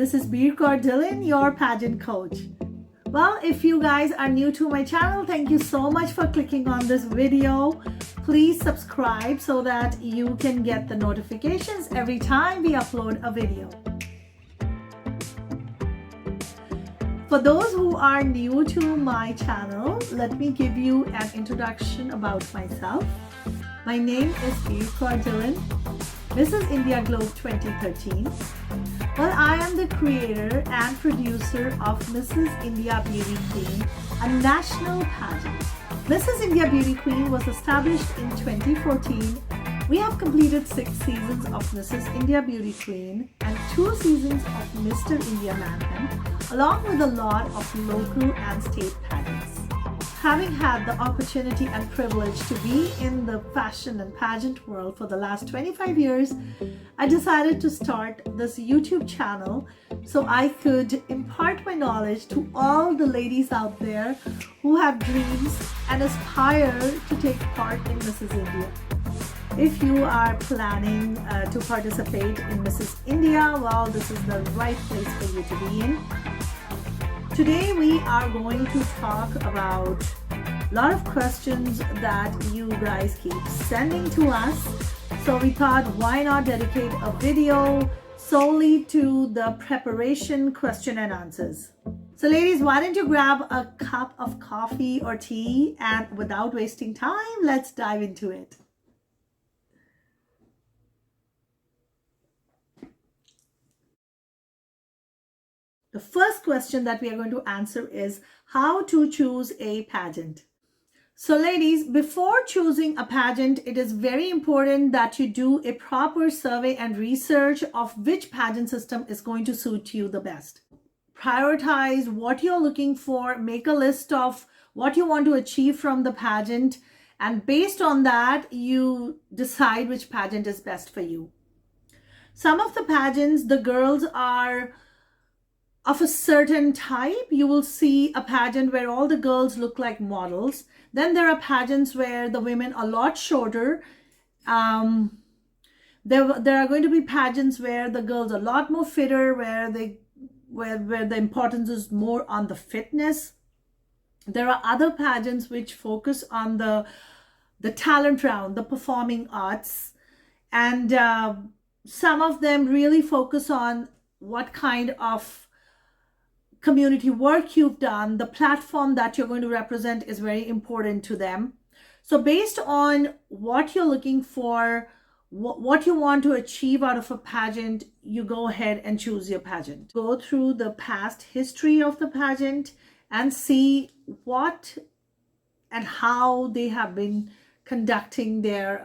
This is Bir Kaur Dhillon, your pageant coach. Well, if you guys are new to my channel, thank you so much for clicking on this video. Please subscribe so that you can get the notifications every time we upload a video. For those who are new to my channel, let me give you an introduction about myself. My name is Bir Kaur Dhillon, Mrs. India Globe 2013. Well, I am the creator and producer of Mrs. India Beauty Queen, a national pageant. Mrs. India Beauty Queen was established in 2014. We have completed 6 seasons of Mrs. India Beauty Queen and 2 seasons of Mr. India Manhunt, along with a lot of local and state pageants. Having had the opportunity and privilege to be in the fashion and pageant world for the last 25 years, I decided to start this YouTube channel so I could impart my knowledge to all the ladies out there who have dreams and aspire to take part in Mrs. India. If you are planning to participate in Mrs. India, well, this is the right place for you to be in. Today we are going to talk about a lot of questions that you guys keep sending to us. So we thought, why not dedicate a video solely to the preparation question and answers. So ladies, why don't you grab a cup of coffee or tea, and without wasting time, let's dive into it. The first question that we are going to answer is how to choose a pageant. So ladies, before choosing a pageant, it is very important that you do a proper survey and research of which pageant system is going to suit you the best. Prioritize what you're looking for, make a list of what you want to achieve from the pageant, and based on that, you decide which pageant is best for you. Some of the pageants, the girls are of a certain type. You will see a pageant where all the girls look like models. Then there are pageants where the women are a lot shorter. There are going to be pageants where the girls are a lot more fitter, where the importance is more on the fitness. There are other pageants which focus on the talent round, the performing arts, and some of them really focus on what kind of community work you've done. The platform that you're going to represent is very important to them. So based on what you're looking for, what you want to achieve out of a pageant, you go ahead and choose your pageant. Go through the past history of the pageant and see what and how they have been conducting their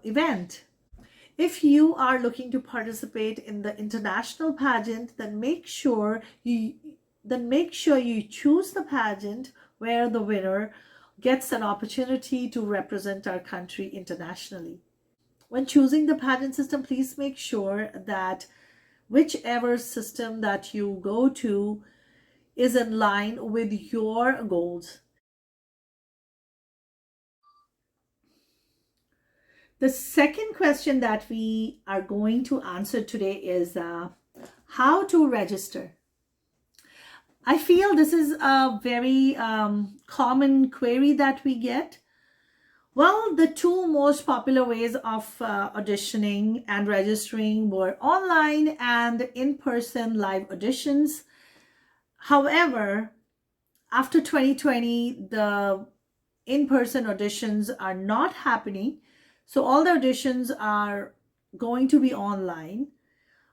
event. If you are looking to participate in the international pageant, then make sure you choose the pageant where the winner gets an opportunity to represent our country internationally. When choosing the pageant system, please make sure that whichever system that you go to is in line with your goals. The second question that we are going to answer today is how to register. I feel this is a very common query that we get. Well, the 2 most popular ways of auditioning and registering were online and in-person live auditions. However, after 2020, the in-person auditions are not happening. So all the auditions are going to be online.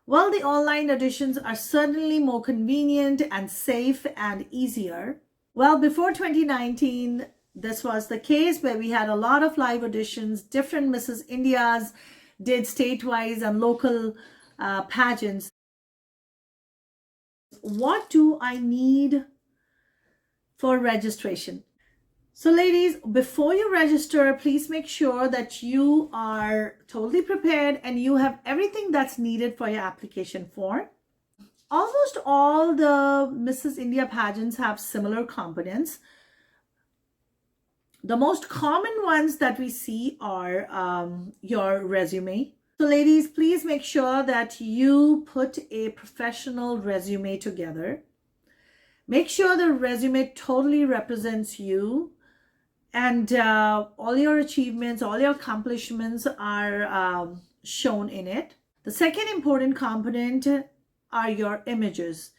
Well, the online auditions are certainly more convenient and safe and easier. Well, before 2019, this was the case where we had a lot of live auditions. Different Mrs. Indias did statewide and local pageants. What do I need for registration? So ladies, before you register, please make sure that you are totally prepared and you have everything that's needed for your application form. Almost all the Mrs. India pageants have similar components. The most common ones that we see are your resume. So So ladies, please make sure that you put a professional resume together. Make sure the resume totally represents you, and all your achievements, all your accomplishments are shown in it. The second important component are your images.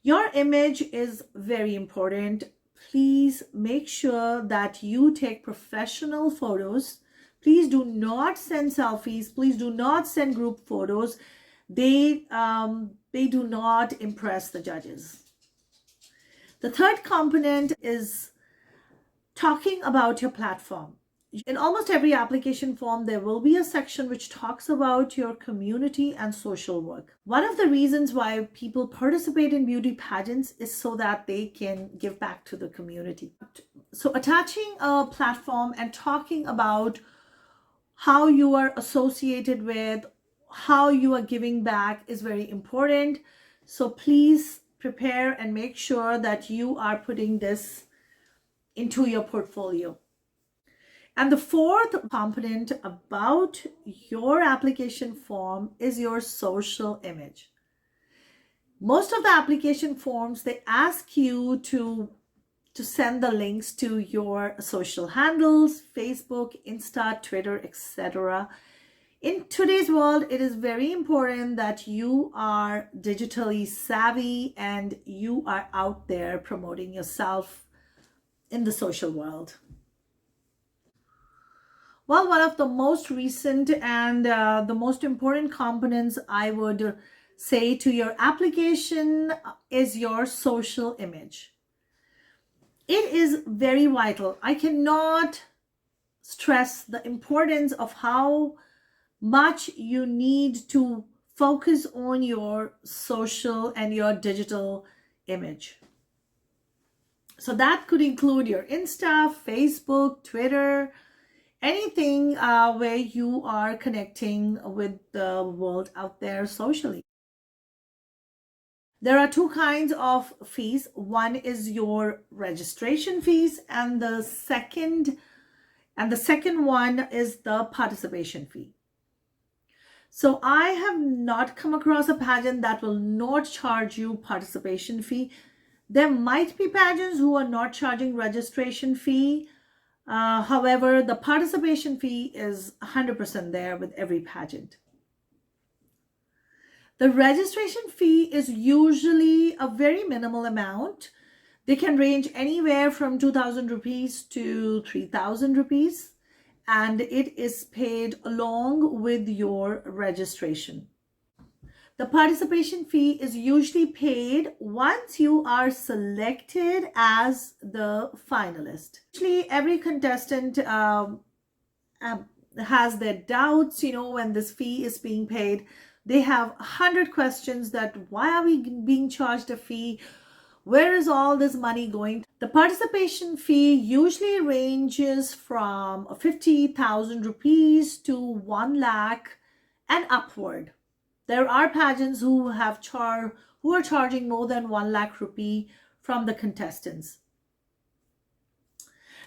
Your image is very important. Please make sure that you take professional photos. Please do not send selfies. Please do not send group photos. They do not impress the judges. The third component is talking about your platform. In almost every application form, there will be a section which talks about your community and social work. One of the reasons why people participate in beauty pageants is so that they can give back to the community. So attaching a platform and talking about how you are associated with, how you are giving back is very important. So please prepare and make sure that you are putting this into your portfolio. And the fourth component about your application form is your social image. Most of the application forms, they ask you to send the links to your social handles, Facebook, Insta, Twitter, etc. In today's world, it is very important that you are digitally savvy and you are out there promoting yourself in the social world. Well, one of the most recent and the most important components I would say to your application is your social image. It is very vital. I cannot stress the importance of how much you need to focus on your social and your digital image. So that could include your Insta, Facebook, Twitter, anything where you are connecting with the world out there socially. There are two kinds of fees. One is your registration fees, and the second one is the participation fee. So I have not come across a pageant that will not charge you participation fee. There might be pageants who are not charging registration fee. However, the participation fee is 100% there with every pageant. The registration fee is usually a very minimal amount. They can range anywhere from 2,000 rupees to 3,000 rupees, and it is paid along with your registration. The participation fee is usually paid once you are selected as the finalist. Usually every contestant has their doubts, when this fee is being paid. They have 100 questions that why are we being charged a fee? Where is all this money going? The participation fee usually ranges from 50,000 rupees to 1 lakh and upward. There are pageants who are charging more than 1 lakh rupee from the contestants.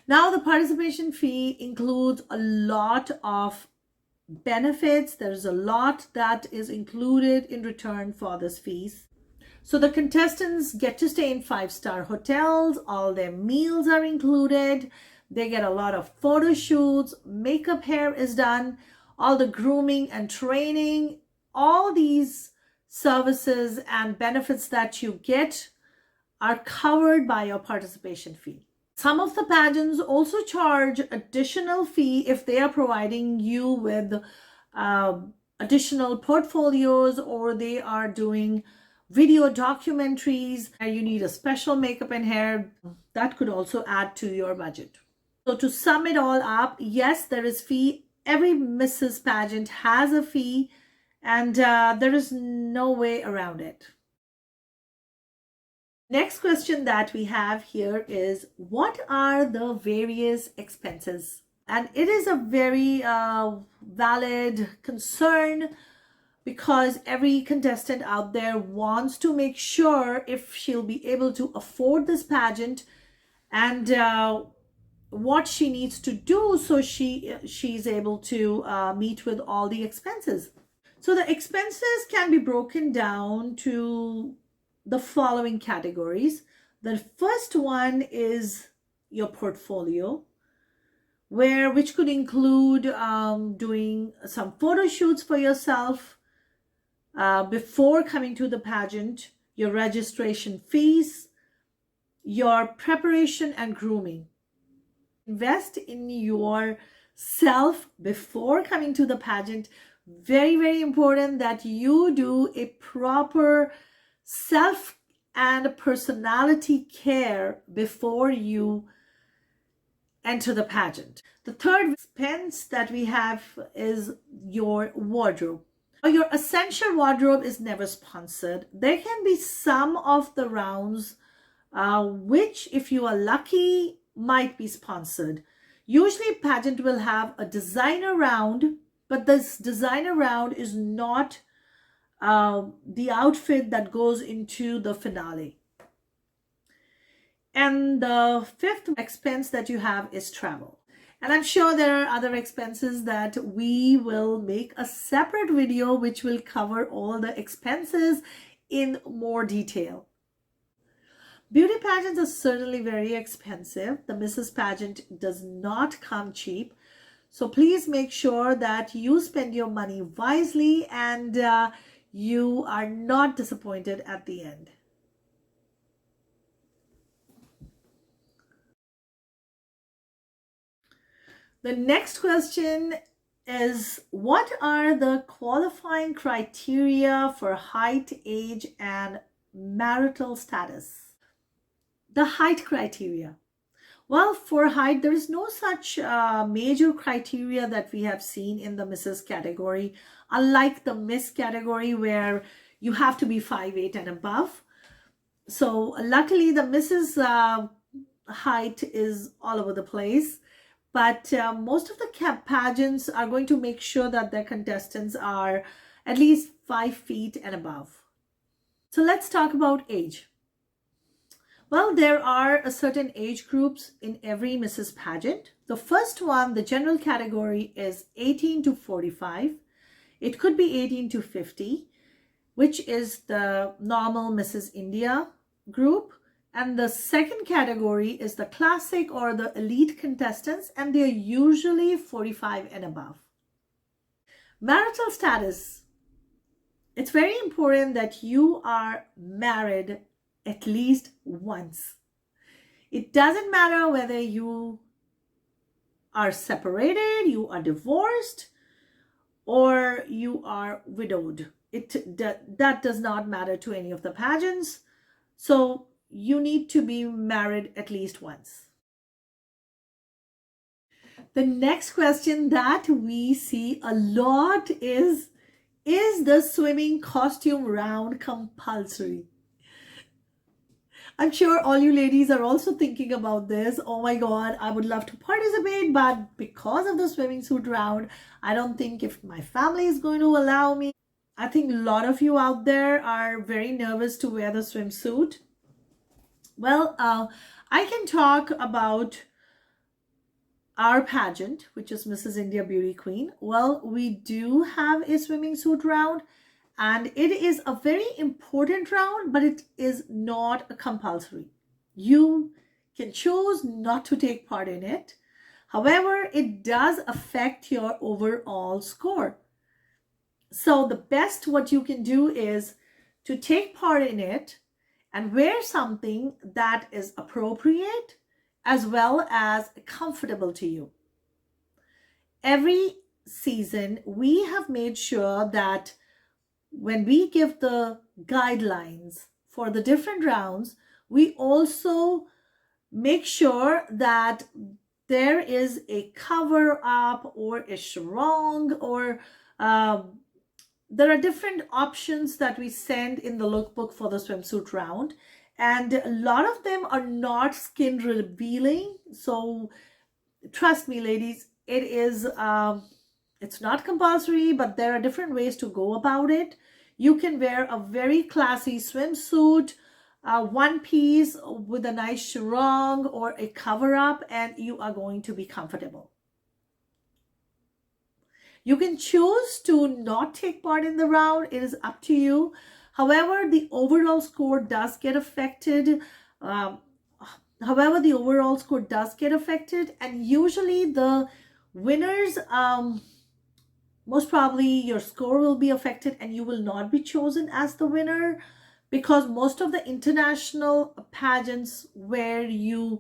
Now, the participation fee includes a lot of benefits. There's a lot that is included in return for this fees. So the contestants get to stay in 5-star hotels. All their meals are included. They get a lot of photo shoots. Makeup, hair is done. All the grooming and training. All these services and benefits that you get are covered by your participation fee. Some of the pageants also charge additional fee if they are providing you with additional portfolios, or they are doing video documentaries and you need a special makeup and hair. That could also add to your budget. So to sum it all up, yes, there is fee. Every Mrs. Pageant has a fee, and there is no way around it. Next question that we have here is, what are the various expenses? And it is a very valid concern, because every contestant out there wants to make sure if she'll be able to afford this pageant and what she needs to do so she's able to meet with all the expenses. So the expenses can be broken down to the following categories. The first one is your portfolio, which could include doing some photo shoots for yourself before coming to the pageant, your registration fees, your preparation and grooming. Invest in yourself before coming to the pageant. Very, very important that you do a proper self and personality care before you enter the pageant. The third expense that we have is your wardrobe. Your essential wardrobe is never sponsored. There can be some of the rounds which, if you are lucky, might be sponsored. Usually pageant will have a designer round, but this designer round is not the outfit that goes into the finale. And the fifth expense that you have is travel. And I'm sure there are other expenses that we will make a separate video which will cover all the expenses in more detail. Beauty pageants are certainly very expensive. The Mrs. Pageant does not come cheap. So please make sure that you spend your money wisely and you are not disappointed at the end. The next question is, what are the qualifying criteria for height, age, and marital status? The height criteria. Well, for height, there is no such major criteria that we have seen in the Mrs. category, unlike the Miss category where you have to be 5'8" and above. So luckily the Mrs. Height is all over the place. But most of the pageants are going to make sure that their contestants are at least 5 feet and above. So let's talk about age. Well, there are a certain age groups in every Mrs. Pageant. The first one, the general category, is 18 to 45. It could be 18 to 50, which is the normal Mrs. India group. And the second category is the classic or the elite contestants, and they're usually 45 and above. Marital status. It's very important that you are married at least once. It doesn't matter whether you are separated, you are divorced, or you are widowed. That does not matter to any of the pageants. So you need to be married at least once. The next question that we see a lot is the swimming costume round compulsory? I'm sure all you ladies are also thinking about this. Oh my God, I would love to participate, but because of the swimming suit round, I don't think if my family is going to allow me. I think a lot of you out there are very nervous to wear the swimsuit. Well, I can talk about our pageant, which is Mrs. India Beauty Queen. Well, we do have a swimming suit round, and it is a very important round, but it is not a compulsory. You can choose not to take part in it. However, it does affect your overall score. So the best what you can do is to take part in it and wear something that is appropriate as well as comfortable to you. Every season, we have made sure that when we give the guidelines for the different rounds, we also make sure that there is a cover up or a sarong, or there are different options that we send in the lookbook for the swimsuit round, and a lot of them are not skin revealing. So trust me, ladies, it is it's not compulsory, but there are different ways to go about it. You can wear a very classy swimsuit, one piece with a nice sarong or a cover up, and you are going to be comfortable. You can choose to not take part in the round. It is up to you. However, the overall score does get affected. Um, and usually the winners, most probably your score will be affected and you will not be chosen as the winner, because most of the international pageants where the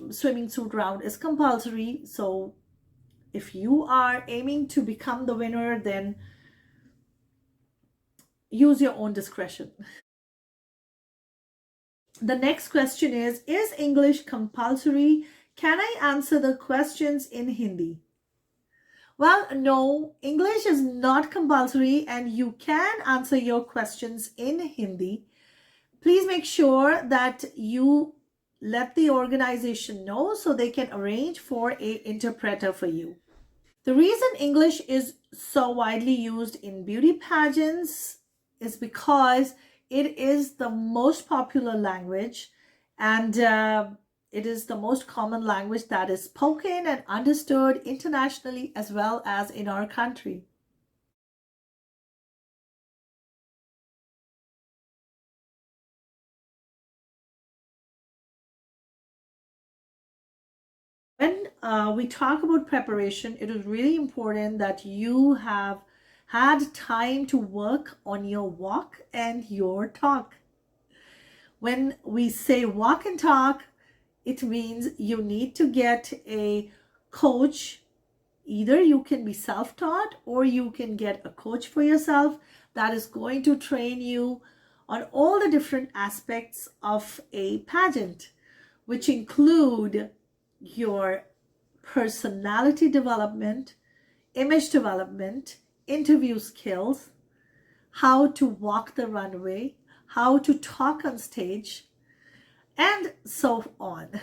swimming suit round is compulsory. So if you are aiming to become the winner, then use your own discretion. The next question is English compulsory? Can I answer the questions in Hindi? Well, no, English is not compulsory and you can answer your questions in Hindi. Please make sure that you let the organization know so they can arrange for an interpreter for you. The reason English is so widely used in beauty pageants is because it is the most popular language, and it is the most common language that is spoken and understood internationally as well as in our country. When we talk about preparation, it is really important that you have had time to work on your walk and your talk. When we say walk and talk, it means you need to get a coach. Either you can be self-taught or you can get a coach for yourself that is going to train you on all the different aspects of a pageant, which include your personality development, image development, interview skills, how to walk the runway, how to talk on stage, and so on.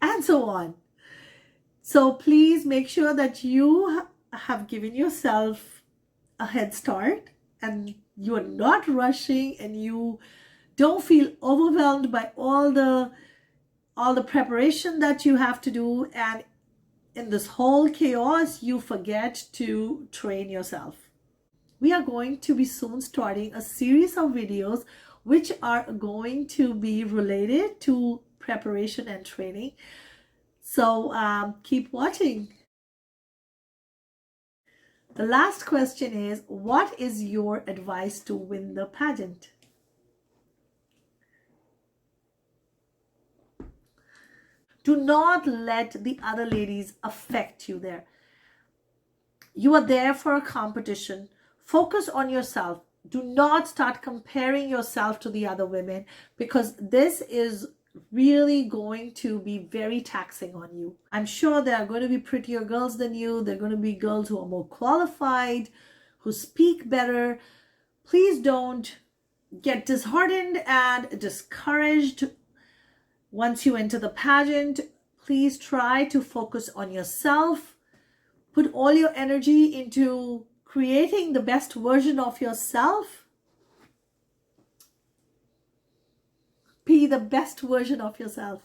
And so on. So please make sure that you have given yourself a head start and you are not rushing and you don't feel overwhelmed by all the preparation that you have to do, and in this whole chaos you forget to train yourself. We are going to be soon starting a series of videos which are going to be related to preparation and training. So keep watching. The last question is, what is your advice to win the pageant? Do not let the other ladies affect you there. You are there for a competition. Focus on yourself. Do not start comparing yourself to the other women, because this is really going to be very taxing on you. I'm sure there are going to be prettier girls than you. There are going to be girls who are more qualified, who speak better. Please don't get disheartened and discouraged once you enter the pageant. Please try to focus on yourself. Put all your energy into creating the best version of yourself. Be the best version of yourself.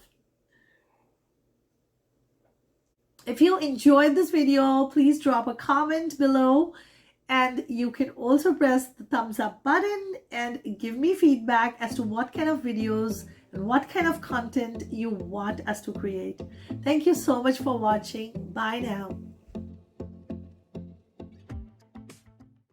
If you enjoyed this video, please drop a comment below, and you can also press the thumbs up button and give me feedback as to what kind of videos and what kind of content you want us to create. Thank you so much for watching. Bye now.